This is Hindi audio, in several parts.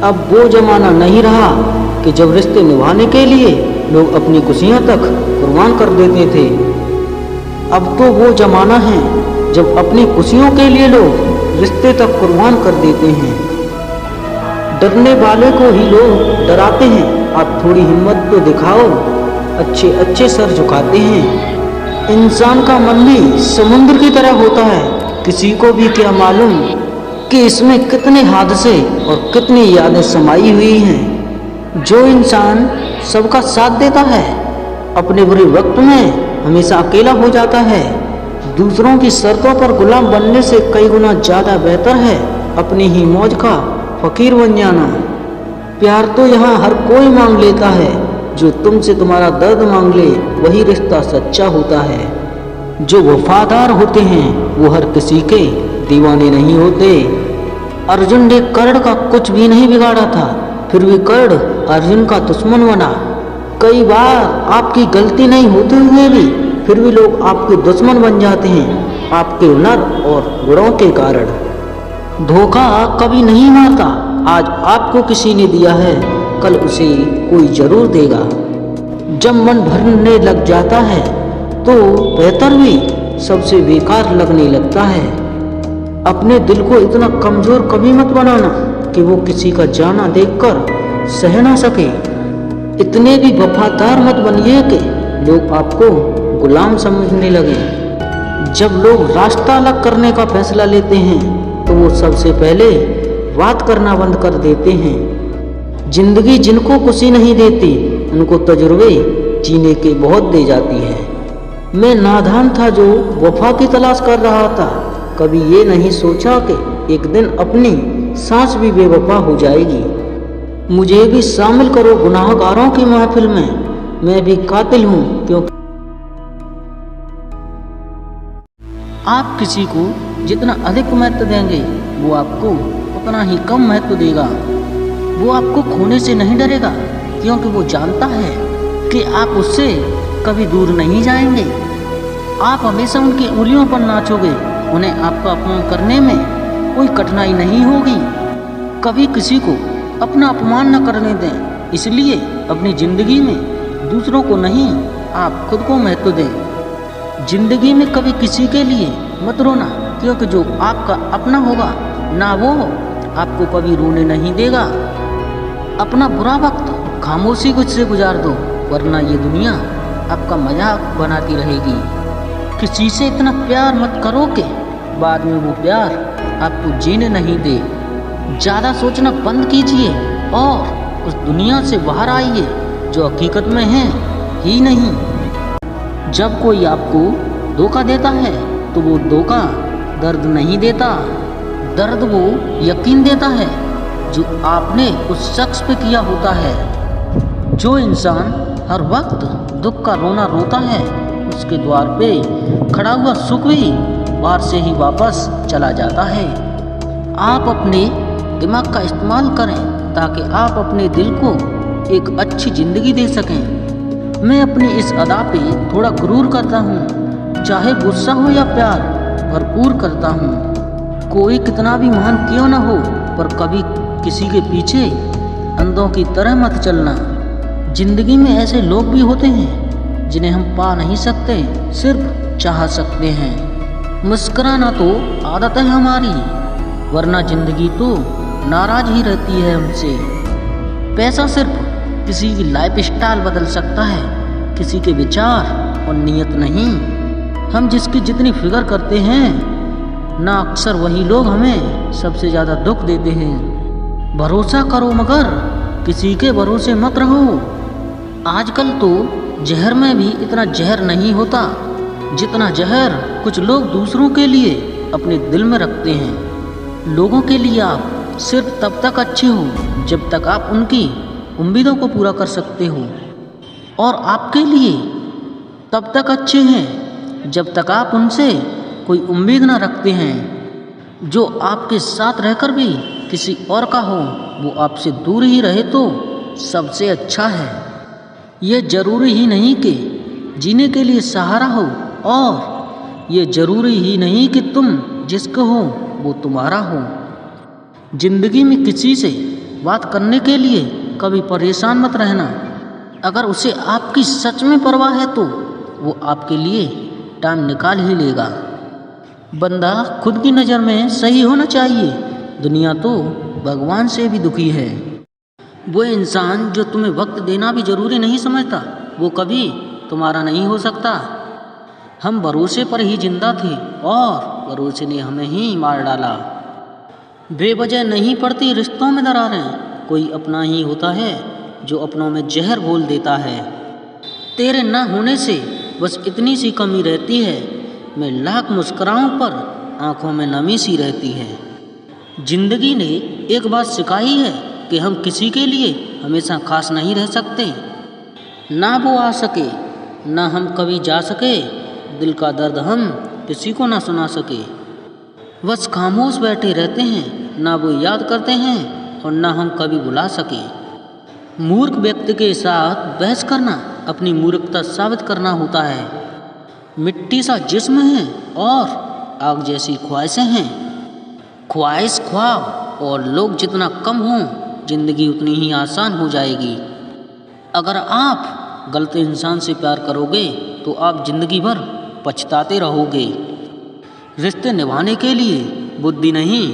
अब वो जमाना नहीं रहा कि जब रिश्ते निभाने के लिए लोग अपनी खुशियां तक कुर्बान कर देते थे। अब तो वो जमाना है जब अपनी खुशियों के लिए लोग रिश्ते तक कुर्बान कर देते हैं। डरने वाले को ही लोग डराते हैं। आप थोड़ी हिम्मत तो दिखाओ, अच्छे अच्छे सर झुकाते हैं। इंसान का मन भी समुद्र की तरह होता है, किसी को भी क्या मालूम कि इसमें कितने हादसे और कितनी यादें समाई हुई हैं। जो इंसान सबका साथ देता है, अपने बुरे वक्त में हमेशा अकेला हो जाता है। दूसरों की शर्तों पर गुलाम बनने से कई गुना ज़्यादा बेहतर है अपनी ही मौज का फकीर बन जाना। प्यार तो यहाँ हर कोई मांग लेता है, जो तुमसे तुम्हारा दर्द मांग ले वही रिश्ता सच्चा होता है। जो वफादार होते हैं वो हर किसी के दीवाने नहीं होते। अर्जुन ने कर्ण का कुछ भी नहीं बिगाड़ा था, फिर भी कर्ण अर्जुन का दुश्मन बना। कई बार आपकी गलती नहीं होते हुए भी फिर भी लोग आपके दुश्मन बन जाते हैं, आपके हुनर और गुणों के कारण। धोखा कभी नहीं मारता। आज आपको किसी ने दिया है, कल उसे कोई जरूर देगा। जब मन भरने लग जाता है तो बेहतर भी सबसे बेकार लगने लगता है। अपने दिल को इतना कमजोर कभी मत बनाना कि वो किसी का जाना देखकर सह ना सके। इतने भी वफादार मत बनिए कि लोग आपको गुलाम समझने लगे। जब लोग रास्ता अलग करने का फैसला लेते हैं तो वो सबसे पहले बात करना बंद कर देते हैं। जिंदगी जिनको खुशी नहीं देती उनको तजुर्बे जीने के बहुत दे जाती है। मैं नादान था जो वफा की तलाश कर रहा था, कभी ये नहीं सोचा कि एक दिन अपनी सांस भी बेवफा हो जाएगी। मुझे भी शामिल करो गुनाहगारों की महफिल में, मैं भी कातिल हूँ क्योंकि आप किसी को जितना अधिक महत्व देंगे वो आपको उतना ही कम महत्व देगा। वो आपको खोने से नहीं डरेगा क्योंकि वो जानता है कि आप उससे कभी दूर नहीं जाएंगे। आप हमेशा उनकी उंगलियों पर नाचोगे, उन्हें आपका अपमान करने में कोई कठिनाई नहीं होगी। कभी किसी को अपना अपमान न करने दें, इसलिए अपनी जिंदगी में दूसरों को नहीं आप खुद को महत्व दें। जिंदगी में कभी किसी के लिए मत रोना क्योंकि जो आपका अपना होगा ना वो आपको कभी रोने नहीं देगा। अपना बुरा वक्त खामोशी से गुजार दो, वरना ये दुनिया आपका मजाक बनाती रहेगी। किसी से इतना प्यार मत करो कि बाद में वो प्यार आपको जीने नहीं दे। ज़्यादा सोचना बंद कीजिए और उस दुनिया से बाहर आइए जो हकीकत में है ही नहीं। जब कोई आपको धोखा देता है तो वो धोखा दर्द नहीं देता, दर्द वो यकीन देता है जो आपने उस शख्स पे किया होता है। जो इंसान हर वक्त दुख का रोना रोता है, उसके द्वार पे खड़ा हुआ सुख भी बाहर से ही वापस चला जाता है। आप अपने दिमाग का इस्तेमाल करें ताकि आप अपने दिल को एक अच्छी ज़िंदगी दे सकें। मैं अपनी इस अदा पे थोड़ा गुरूर करता हूँ, चाहे गुस्सा हो या प्यार भरपूर करता हूँ। कोई कितना भी महान क्यों ना हो, पर कभी किसी के पीछे अंधों की तरह मत चलना। जिंदगी में ऐसे लोग भी होते हैं जिन्हें हम पा नहीं सकते, सिर्फ चाह सकते हैं। मुस्कुराना तो आदत है हमारी, वरना जिंदगी तो नाराज ही रहती है हमसे। पैसा सिर्फ किसी की लाइफ स्टाइल बदल सकता है, किसी के विचार और नीयत नहीं। हम जिसकी जितनी फिक्र करते हैं ना, अक्सर वही लोग हमें सबसे ज़्यादा दुख देते हैं। भरोसा करो मगर किसी के भरोसे मत रहो। आजकल तो जहर में भी इतना जहर नहीं होता जितना जहर कुछ लोग दूसरों के लिए अपने दिल में रखते हैं। लोगों के लिए आप सिर्फ तब तक अच्छे हो जब तक आप उनकी उम्मीदों को पूरा कर सकते हो, और आपके लिए तब तक अच्छे हैं जब तक आप उनसे कोई उम्मीद ना रखते हैं। जो आपके साथ रहकर भी किसी और का हो वो आपसे दूर ही रहे तो सबसे अच्छा है। यह जरूरी ही नहीं कि जीने के लिए सहारा हो, और ये जरूरी ही नहीं कि तुम जिसका हो वो तुम्हारा हो। जिंदगी में किसी से बात करने के लिए कभी परेशान मत रहना। अगर उसे आपकी सच में परवाह है तो वो आपके लिए टाइम निकाल ही लेगा। बंदा खुद की नज़र में सही होना चाहिए, दुनिया तो भगवान से भी दुखी है। वो इंसान जो तुम्हें वक्त देना भी ज़रूरी नहीं समझता, वो कभी तुम्हारा नहीं हो सकता। हम भरोसे पर ही जिंदा थे और भरोसे ने हमें ही मार डाला। बेवजह नहीं पड़ती रिश्तों में दरारें, कोई अपना ही होता है जो अपनों में जहर घोल देता है। तेरे ना होने से बस इतनी सी कमी रहती है, मैं लाख मुस्कुराऊं पर आंखों में नमी सी रहती है। जिंदगी ने एक बात सिखाई है कि हम किसी के लिए हमेशा खास नहीं रह सकते। ना वो आ सके ना हम कभी जा सके, दिल का दर्द हम किसी को ना सुना सके। बस खामोश बैठे रहते हैं, ना वो याद करते हैं और ना हम कभी बुला सके। मूर्ख व्यक्ति के साथ बहस करना अपनी मूर्खता साबित करना होता है। मिट्टी सा जिस्म है और आग जैसी ख्वाहिशें हैं। ख्वाहिश ख्वाब और लोग जितना कम हों, जिंदगी उतनी ही आसान हो जाएगी। अगर आप गलत इंसान से प्यार करोगे तो आप जिंदगी भर पछताते रहोगे। रिश्ते निभाने के लिए बुद्धि नहीं,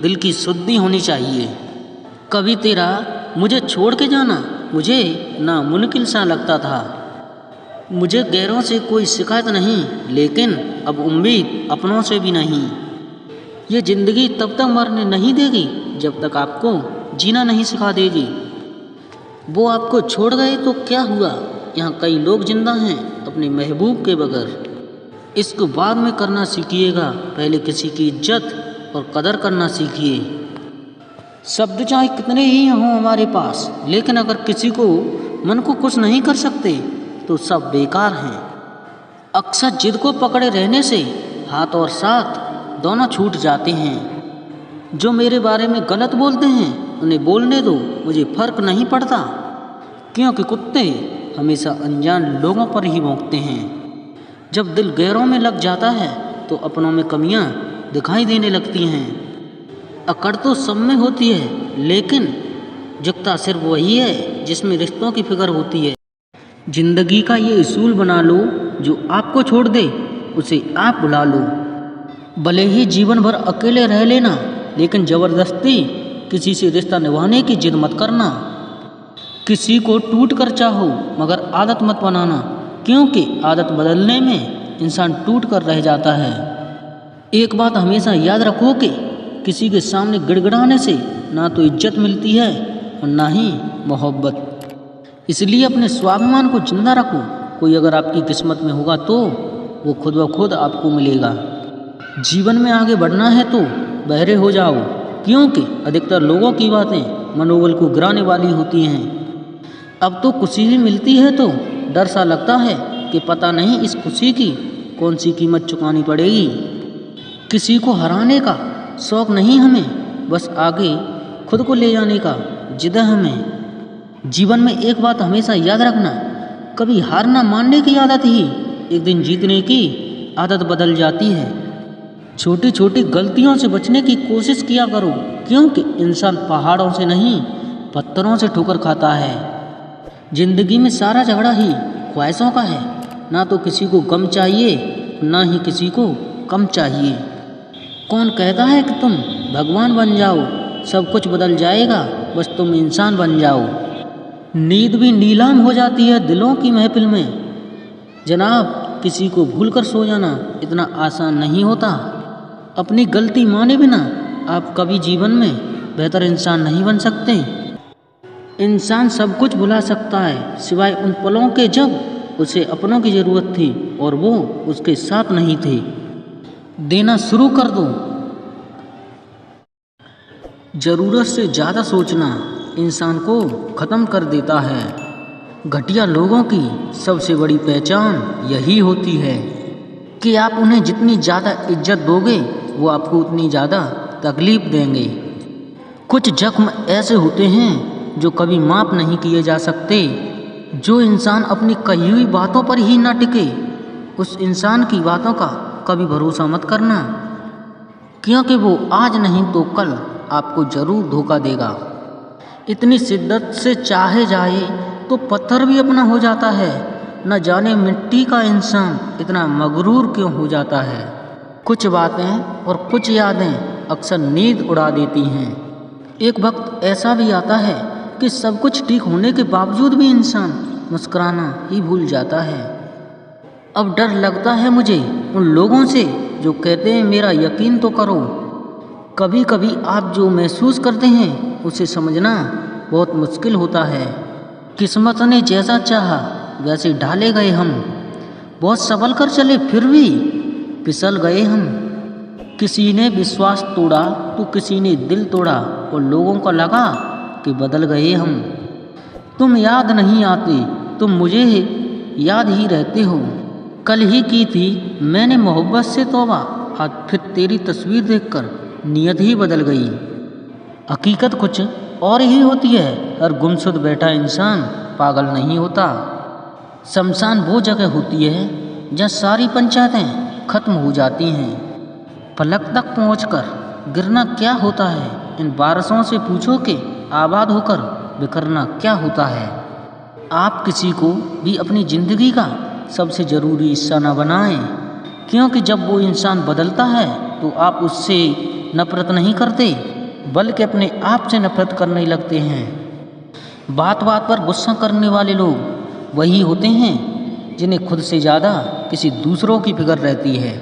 दिल की शुद्धि होनी चाहिए। कभी तेरा मुझे छोड़ के जाना मुझे नामुमकिन सा लगता था। मुझे गैरों से कोई शिकायत नहीं, लेकिन अब उम्मीद अपनों से भी नहीं। ये ज़िंदगी तब तक मरने नहीं देगी जब तक आपको जीना नहीं सिखा देगी। वो आपको छोड़ गए तो क्या हुआ, यहाँ कई लोग जिंदा हैं अपने महबूब के बगैर। इसको बाद में करना सीखिएगा, पहले किसी की इज्जत और कदर करना सीखिए। शब्द चाहे कितने ही हों हमारे पास, लेकिन अगर किसी को मन को खुश नहीं कर सकते तो सब बेकार हैं। अक्सर जिद को पकड़े रहने से हाथ और साथ दोनों छूट जाते हैं। जो मेरे बारे में गलत बोलते हैं उन्हें बोलने दो, मुझे फर्क नहीं पड़ता, क्योंकि कुत्ते हमेशा अनजान लोगों पर ही भौंकते हैं। जब दिल गैरों में लग जाता है तो अपनों में कमियां दिखाई देने लगती हैं। अकड़ तो सब में होती है, लेकिन झुकता सिर्फ वही है जिसमें रिश्तों की फिक्र होती है। जिंदगी का ये उसूल बना लो, जो आपको छोड़ दे उसे आप बुला लो। भले ही जीवन भर अकेले रह लेना, लेकिन ज़बरदस्ती किसी से रिश्ता निभाने की जिद मत करना। किसी को टूट कर चाहो मगर आदत मत बनाना, क्योंकि आदत बदलने में इंसान टूट कर रह जाता है। एक बात हमेशा याद रखो कि किसी के सामने गिड़गिड़ाने से ना तो इज्जत मिलती है और ना ही मोहब्बत। इसलिए अपने स्वाभिमान को जिंदा रखो। कोई अगर आपकी किस्मत में होगा तो वो खुद ब खुद आपको मिलेगा। जीवन में आगे बढ़ना है तो बहरे हो जाओ, क्योंकि अधिकतर लोगों की बातें मनोबल को गिराने वाली होती हैं। अब तो खुशी भी मिलती है तो डर सा लगता है कि पता नहीं इस खुशी की कौन सी कीमत चुकानी पड़ेगी। किसी को हराने का शौक़ नहीं हमें, बस आगे खुद को ले जाने का जिद है हमें। जीवन में एक बात हमेशा याद रखना, कभी हार ना मानने की आदत ही एक दिन जीतने की आदत बदल जाती है। छोटी छोटी गलतियों से बचने की कोशिश किया करो, क्योंकि इंसान पहाड़ों से नहीं पत्थरों से ठोकर खाता है। जिंदगी में सारा झगड़ा ही ख्वाहिशों का है, ना तो किसी को गम चाहिए ना ही किसी को कम चाहिए। कौन कहता है कि तुम भगवान बन जाओ, सब कुछ बदल जाएगा, बस तुम इंसान बन जाओ। नींद भी नीलाम हो जाती है दिलों की महफिल में। जनाब, किसी को भूल कर सो जाना इतना आसान नहीं होता। अपनी गलती माने बिना आप कभी जीवन में बेहतर इंसान नहीं बन सकते। इंसान सब कुछ भुला सकता है सिवाय उन पलों के जब उसे अपनों की ज़रूरत थी और वो उसके साथ नहीं थे। देना शुरू कर दो। ज़रूरत से ज़्यादा सोचना इंसान को ख़त्म कर देता है। घटिया लोगों की सबसे बड़ी पहचान यही होती है कि आप उन्हें जितनी ज़्यादा इज्जत दोगे वो आपको उतनी ज़्यादा तकलीफ़ देंगे। कुछ जख्म ऐसे होते हैं जो कभी माफ़ नहीं किए जा सकते। जो इंसान अपनी कही हुई बातों पर ही ना टिके, उस इंसान की बातों का कभी भरोसा मत करना, क्योंकि वो आज नहीं तो कल आपको ज़रूर धोखा देगा। इतनी शिद्दत से चाहे जाए तो पत्थर भी अपना हो जाता है। न जाने मिट्टी का इंसान इतना मगरूर क्यों हो जाता है। कुछ बातें और कुछ यादें अक्सर नींद उड़ा देती हैं। एक वक्त ऐसा भी आता है कि सब कुछ ठीक होने के बावजूद भी इंसान मुस्कुराना ही भूल जाता है। अब डर लगता है मुझे उन लोगों से जो कहते हैं मेरा यकीन तो करो। कभी कभी आप जो महसूस करते हैं उसे समझना बहुत मुश्किल होता है। किस्मत ने जैसा चाहा वैसे ढाले गए हम। बहुत संभल कर चले फिर भी फिसल गए हम। किसी ने विश्वास तोड़ा तो किसी ने दिल तोड़ा और लोगों को लगा कि बदल गए हम। तुम याद नहीं आते, तुम मुझे याद ही रहते हो। कल ही की थी मैंने मोहब्बत से तौबा, आज फिर तेरी तस्वीर देखकर नीयत ही बदल गई। हकीकत कुछ और ही होती है। हर गुमशुद बैठा इंसान पागल नहीं होता। शमशान वो जगह होती है जहाँ सारी पंचायतें खत्म हो जाती हैं। फलक तक पहुंचकर गिरना क्या होता है, इन बारिशों से पूछो कि आबाद होकर बिखरना क्या होता है। आप किसी को भी अपनी ज़िंदगी का सबसे ज़रूरी हिस्सा न बनाएं, क्योंकि जब वो इंसान बदलता है तो आप उससे नफरत नहीं करते बल्कि अपने आप से नफरत करने लगते हैं। बात बात पर गुस्सा करने वाले लोग वही होते हैं जिन्हें खुद से ज़्यादा किसी दूसरों की फिक्र रहती है।